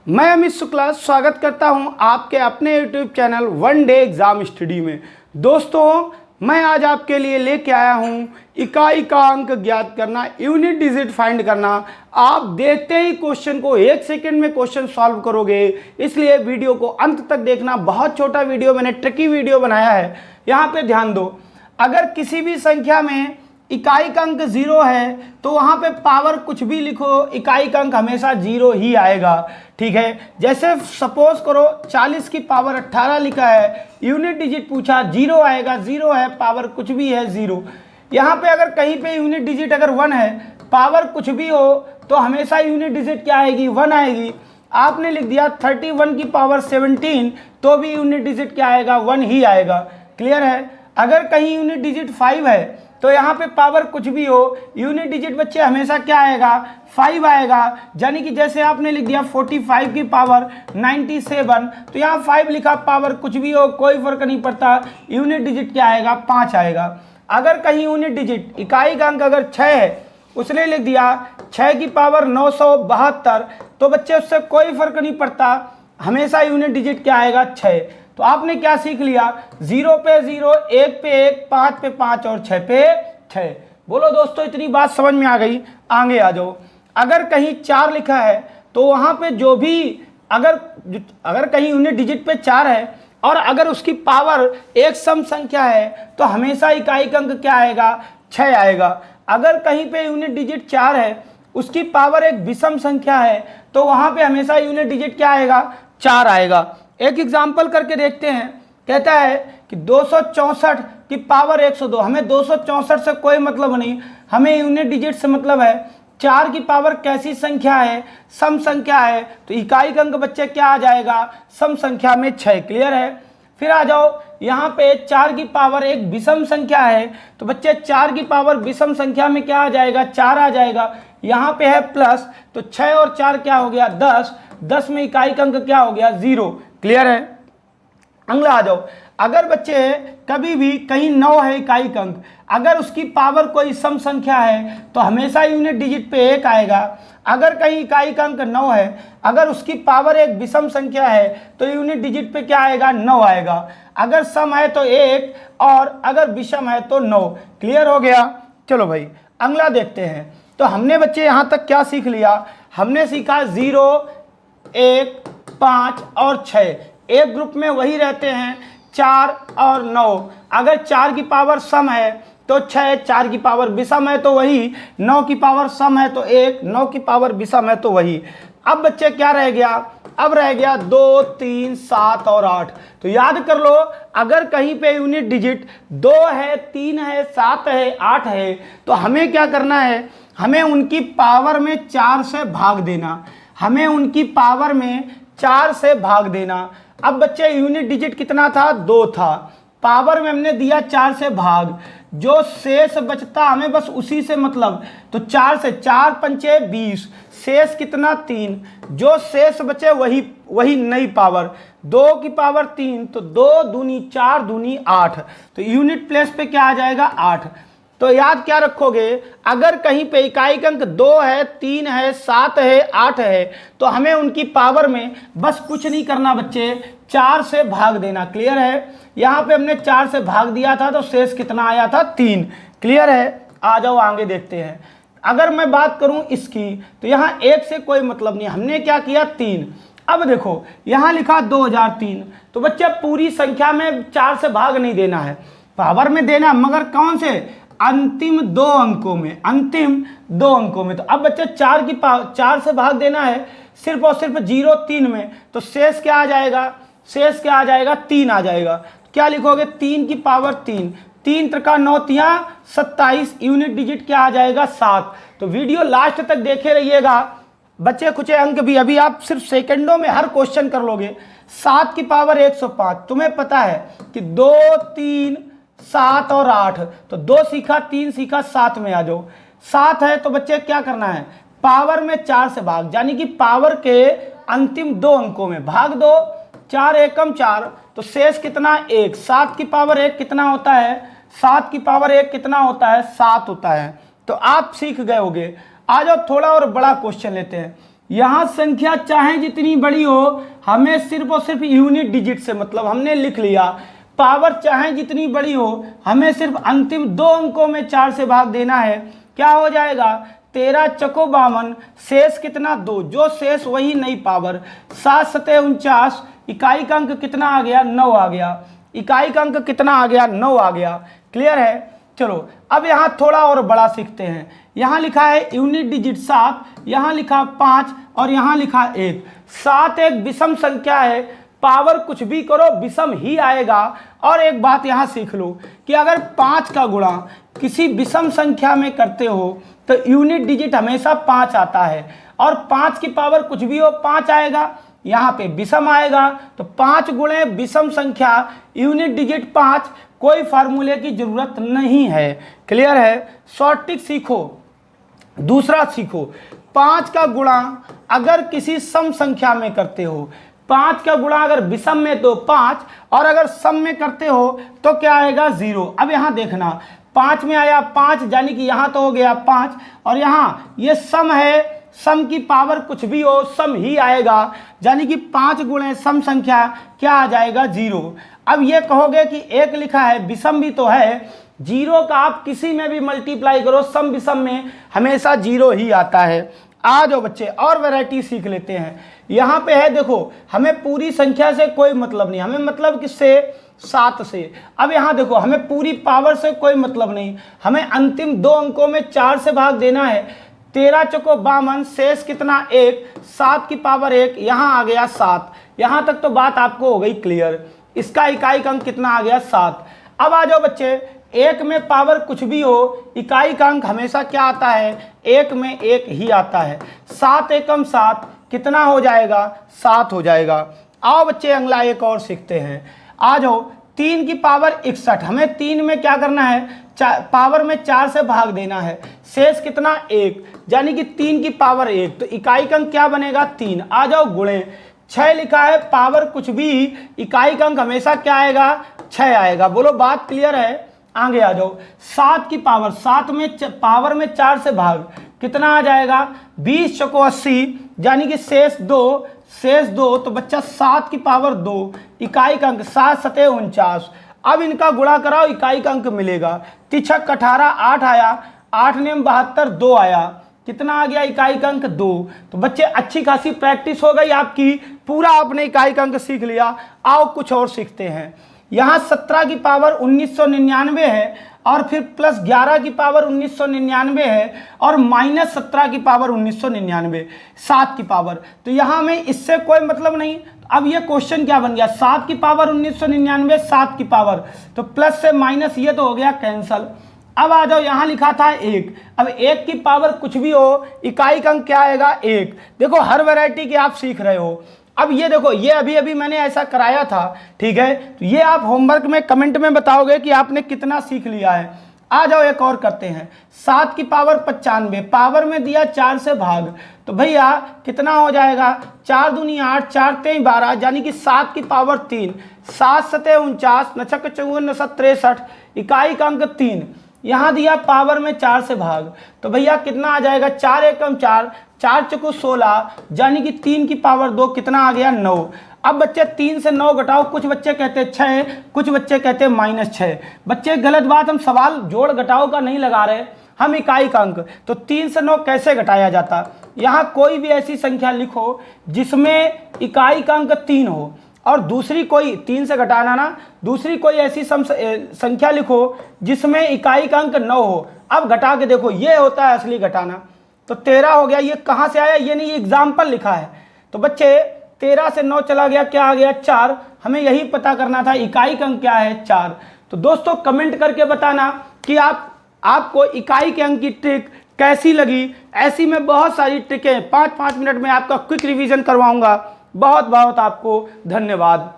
मैं अमित शुक्ला स्वागत करता हूं आपके अपने YouTube channel one day exam study में। दोस्तों, मैं आज आपके लिए लेके आया हूं इकाई का अंक ज्ञात करना, यूनिट डिजिट फाइंड करना। आप देखते ही क्वेश्चन को 1 सेकंड में क्वेश्चन सॉल्व करोगे, इसलिए वीडियो को अंत तक देखना। बहुत छोटा वीडियो, मैंने ट्रिकी वीडियो बनाया है। यहाँ पे ध्यान दो, अगर किसी भी संख्या में इकाई का अंक 0 है तो वहां पे पावर कुछ भी लिखो, इकाई का अंक हमेशा 0 ही आएगा। ठीक है, जैसे सपोज करो 40 की पावर 18 लिखा है, यूनिट डिजिट पूछा, 0 आएगा। 0 है, पावर कुछ भी है 0। यहाँ पे अगर कहीं पे यूनिट डिजिट अगर 1 है, पावर कुछ भी हो तो हमेशा यूनिट डिजिट क्या आएगी? 1 आएगी। आपने लिख दिया 31 की पावर 17 तो भी यूनिट डिजिट क्या आएगा? 1 ही आएगा। क्लियर है? अगर कहीं यूनिट डिजिट 5 है तो यहाँ पे पावर कुछ भी हो, यूनिट डिजिट बच्चे हमेशा क्या आएगा? 5 आएगा। यानी कि जैसे आपने लिख दिया 45 की पावर 97 तो यहाँ 5 लिखा, पावर कुछ भी हो कोई फर्क नहीं पड़ता, यूनिट डिजिट क्या आएगा? 5 आएगा। अगर कहीं यूनिट डिजिट इकाई का अंक अगर 6 है, उसने लिख दिया 6 की पावर 972 तो बच्चे उससे कोई फर्क नहीं पड़ता, हमेशा यूनिट डिजिट क्या आएगा? 6। तो आपने क्या सीख लिया? 0 पे 0, 1 पे 1, 5 पे 5 और 6 पे 6। बोलो दोस्तों, इतनी बात समझ में आ गई? आगे आ जाओ। अगर कहीं 4 लिखा है तो वहां पे जो भी अगर कहीं यूनिट डिजिट पे 4 है और अगर उसकी पावर एक सम संख्या है तो हमेशा इकाई का अंक क्या आएगा? 6 आएगा। अगर कहीं पे यूनिट डिजिट 4 है, उसकी पावर एक विषम संख्या है तो वहां पे हमेशा यूनिट डिजिट क्या आएगा? 4 आएगा। एक एग्जाम्पल करके देखते हैं। कहता है कि 264 की पावर 102। हमें 264 से कोई मतलब नहीं, हमें यूनिट डिजिट से मतलब है। 4 की पावर कैसी संख्या है? सम संख्या है, तो इकाई का अंक बच्चे क्या आ जाएगा? सम संख्या में 6। क्लियर है? फिर आ जाओ, यहाँ पे 4 की पावर एक विषम संख्या है तो बच्चे 4 की पावर विषम संख्या में क्या आ जाएगा? 4 आ जाएगा। यहाँ पे है प्लस, तो 6 और 4 क्या हो गया? 10। 10 में इकाई का अंक क्या हो गया? 0। क्लियर है? अगला आ जाओ। अगर बच्चे कभी भी कहीं 9 है इकाई का अंक, अगर उसकी पावर कोई सम संख्या है तो हमेशा यूनिट डिजिट पे 1 आएगा। अगर कहीं इकाई का अंक 9 है, अगर उसकी पावर एक विषम संख्या है तो यूनिट डिजिट पे क्या आएगा? 9 आएगा। अगर सम है तो 1 और अगर विषम है तो 9। क्लियर हो गया? चलो भाई अगला देखते हैं। तो हमने बच्चे यहाँ तक क्या सीख लिया? हमने सीखा 0, 1, 5 और 6 एक ग्रुप में वही रहते हैं, 4 और 9। अगर 4 की पावर सम है तो 6, 4 की पावर विषम है तो वही, 9 की पावर सम है तो 1, 9 की पावर विषम है तो वही। अब बच्चे क्या रह गया? अब रह गया 2, 3, 7 और 8। तो याद कर लो, अगर कहीं पे यूनिट डिजिट 2 है, 3 है, 7 है, 8 है तो हमें क्या करना है? हमें उनकी पावर में 4 से भाग देना। हमें उनकी पावर में 4 से भाग देना। अब बच्चे यूनिट डिजिट कितना था? 2 था। पावर में हमने दिया 4 से भाग, जो शेष बचता हमें बस उसी से मतलब। तो 4 से 4 पंचे 20, शेष कितना? 3। जो शेष बचे वही नई पावर। 2 की पावर 3 तो 2 दूनी 4 दूनी 8, तो यूनिट प्लेस पे क्या आ जाएगा? 8। तो याद क्या रखोगे? अगर कहीं पे इकाई का अंक 2 है, 3 है, 7 है, 8 है तो हमें उनकी पावर में बस कुछ नहीं करना बच्चे, 4 से भाग देना। क्लियर है? यहाँ पे हमने 4 से भाग दिया था तो शेष कितना आया था? 3। क्लियर है? आ जाओ आगे देखते हैं। अगर मैं बात करूं इसकी तो यहाँ 1 से कोई मतलब नहीं, हमने क्या किया? 3। अब देखो यहाँ लिखा 2003, तो बच्चे पूरी संख्या में 4 से भाग नहीं देना है, पावर में देना, मगर कौन से? अंतिम 2 अंकों में। अंतिम 2 अंकों में। तो अब बच्चे 4 से भाग देना है सिर्फ और सिर्फ 0, 3 में, तो शेष क्या आ जाएगा? शेष क्या आ जाएगा? 3 आ जाएगा। क्या लिखोगे? 3 की पावर 3, 3 त्रिका 9 तिया 27, यूनिट डिजिट क्या आ जाएगा? 7। तो वीडियो लास्ट तक देखे रहिएगा, बच्चे कुछ अंक भी अभी आप सिर्फ सेकंडों में हर क्वेश्चन कर लोगे। 7 की पावर 105, तुम्हें पता है कि 2, 3, 7 और 8, तो 2 सीखा, 3 सीखा, 7 में आ जाओ। 7 है तो बच्चे क्या करना है? पावर में 4 से भाग, यानी कि पावर के अंतिम 2 अंकों में भाग दो। 4 एकम 4, तो शेष कितना? 1। 7 की पावर 1 कितना होता है? 7 की पावर 1 कितना होता है? 7 होता है। तो आप सीख गए होगे। आ जाओ थोड़ा और बड़ा क्वेश्चन लेते हैं। यहाँ संख्या चाहे जितनी बड़ी हो, हमें सिर्फ और सिर्फ यूनिट डिजिट से मतलब, हमने लिख लिया पावर चाहे जितनी बड़ी हो, हमें सिर्फ अंतिम 2 अंकों में 4 से भाग देना है। क्या हो जाएगा 13 चको 52, शेष कितना 2, जो शेष वही नई पावर। 7 सतह 49, इकाई का अंक कितना आ गया 9 आ गया, इकाई का अंक कितना आ गया 9 आ गया। क्लियर है। चलो अब यहाँ थोड़ा और बड़ा सीखते हैं। यहाँ लिखा है यूनिट डिजिट 7, यहाँ लिखा 5 और यहाँ लिखा 1। 7 एक विषम संख्या है, पावर कुछ भी करो विषम ही आएगा। और एक बात यहाँ सीख लो कि अगर 5 का गुणा किसी विषम संख्या में करते हो तो यूनिट डिजिट हमेशा 5 आता है, और 5 की पावर कुछ भी हो 5 आएगा, यहाँ पे विषम आएगा। तो 5 गुणे विषम संख्या यूनिट डिजिट 5, कोई फार्मूले की जरूरत नहीं है। क्लियर है। शॉर्ट ट्रिक सीखो। दूसरा सीखो, 5 का गुणा अगर किसी सम संख्या में करते हो, 5 का गुणा अगर विषम में तो 5, और अगर सम में करते हो तो क्या आएगा 0। अब यहाँ देखना 5 में आया 5, यानी कि यहाँ तो हो गया 5, और यहाँ ये सम है, सम की पावर कुछ भी हो सम ही आएगा, यानी कि 5 गुणे सम संख्या क्या आ जाएगा 0। अब ये कहोगे कि 1 लिखा है विषम भी तो है, 0 का आप किसी में भी मल्टीप्लाई करो सम विषम में हमेशा 0 ही आता है। आ जाओ बच्चे और वैरायटी सीख लेते हैं। यहाँ पे है देखो, हमें पूरी संख्या से कोई मतलब नहीं, हमें मतलब किससे 7 से। अब यहाँ देखो हमें पूरी पावर से कोई मतलब नहीं, हमें अंतिम 2 अंकों में 4 से भाग देना है। 13 चौको 52, शेष कितना 1, 7 की पावर 1, यहाँ आ गया 7। यहाँ तक तो बात आपको हो गई क्लियर। इसका इकाई का अंक कितना आ गया 7। अब आ जाओ बच्चे, 1 में पावर कुछ भी हो, इकाई का अंक हमेशा क्या आता है 1 में 1 ही आता है। 7 एकम 7 कितना हो जाएगा 7 हो जाएगा। आओ बच्चे अगला एक और सीखते हैं। आ जाओ 3 की पावर 61, हमें 3 में क्या करना है पावर में 4 से भाग देना है, शेष कितना 1, यानी कि 3 की पावर 1, तो इकाई का अंक क्या बनेगा 3। आ जाओ गुणे 6 लिखा है, पावर कुछ भी, इकाई का अंक हमेशा क्या आएगा 6 आएगा। बोलो बात क्लियर है। आगे आ जाओ 7 की पावर, 7 में पावर में 4 से भाग कितना आ जाएगा 20 चौको 80, यानी कि शेष 2, शेष 2, तो बच्चा 7 की पावर 2, इकाई का अंक 7 सतह 49। अब इनका गुणा कराओ, इकाई का अंक मिलेगा 3 18, 8 आया, 8 ने 72, 2 आया, कितना आ गया इकाई का अंक 2। तो बच्चे अच्छी खासी प्रैक्टिस हो गई आपकी, पूरा आपने इकाई का अंक सीख लिया। आओ कुछ और सीखते हैं। यहाँ 17 की पावर 1999 है, और फिर प्लस 11 की पावर 1999 है, और माइनस 17 की पावर 1999, 7 की पावर। तो यहाँ में इससे कोई मतलब नहीं। अब ये क्वेश्चन क्या बन गया, 7 की पावर 1999, 7 की पावर, तो प्लस से माइनस ये तो हो गया कैंसल। अब आ जाओ यहाँ लिखा था 1, अब 1 की पावर कुछ भी हो, इकाई का अंक क्या आएगा 1। देखो हर वैरायटी के आप सीख रहे हो। अब ये देखो, ये अभी अभी मैंने ऐसा कराया था, ठीक है, तो ये आप होमवर्क में कमेंट में बताओगे कि आपने कितना सीख लिया है। आ जाओ एक और करते हैं। 7 की पावर 95, पावर में दिया 4 से भाग, तो भैया कितना हो जाएगा 4 दूनी 8, 4 तेई 12, यानी कि 7 की पावर 3, 7 सतह 49, 9 छक्के 54, 7 63, इकाई का अंक 3। यहाँ दिया पावर में 4 से भाग, तो भैया कितना आ जाएगा 4 एकम 4, 4 चौको 16, यानी कि 3 की पावर 2, कितना आ गया 9। अब बच्चे 3 से 9 घटाओ, कुछ बच्चे कहते हैं 6, कुछ बच्चे कहते हैं -6। बच्चे गलत बात, हम सवाल जोड़ घटाओ का नहीं लगा रहे, हम इकाई का अंक। तो 3 से 9 कैसे घटाया जाता, यहाँ कोई भी ऐसी संख्या लिखो जिसमें इकाई का अंक 3 हो, और दूसरी कोई 3 से घटाना ना, दूसरी कोई ऐसी संख्या लिखो जिसमें इकाई का अंक 9 हो। अब घटा के देखो, ये होता है असली घटाना। तो 13 हो गया, ये कहाँ से आया, ये नहीं एग्जाम्पल लिखा है। तो बच्चे 13 से 9 चला गया, क्या आ गया 4। हमें यही पता करना था इकाई का अंक क्या है 4। तो दोस्तों कमेंट करके बताना कि आपको इकाई के अंक की ट्रिक कैसी लगी। ऐसी में बहुत सारी ट्रिकें 5-5 मिनट में आपका क्विक रिवीजन करवाऊंगा। बहुत बहुत आपको धन्यवाद।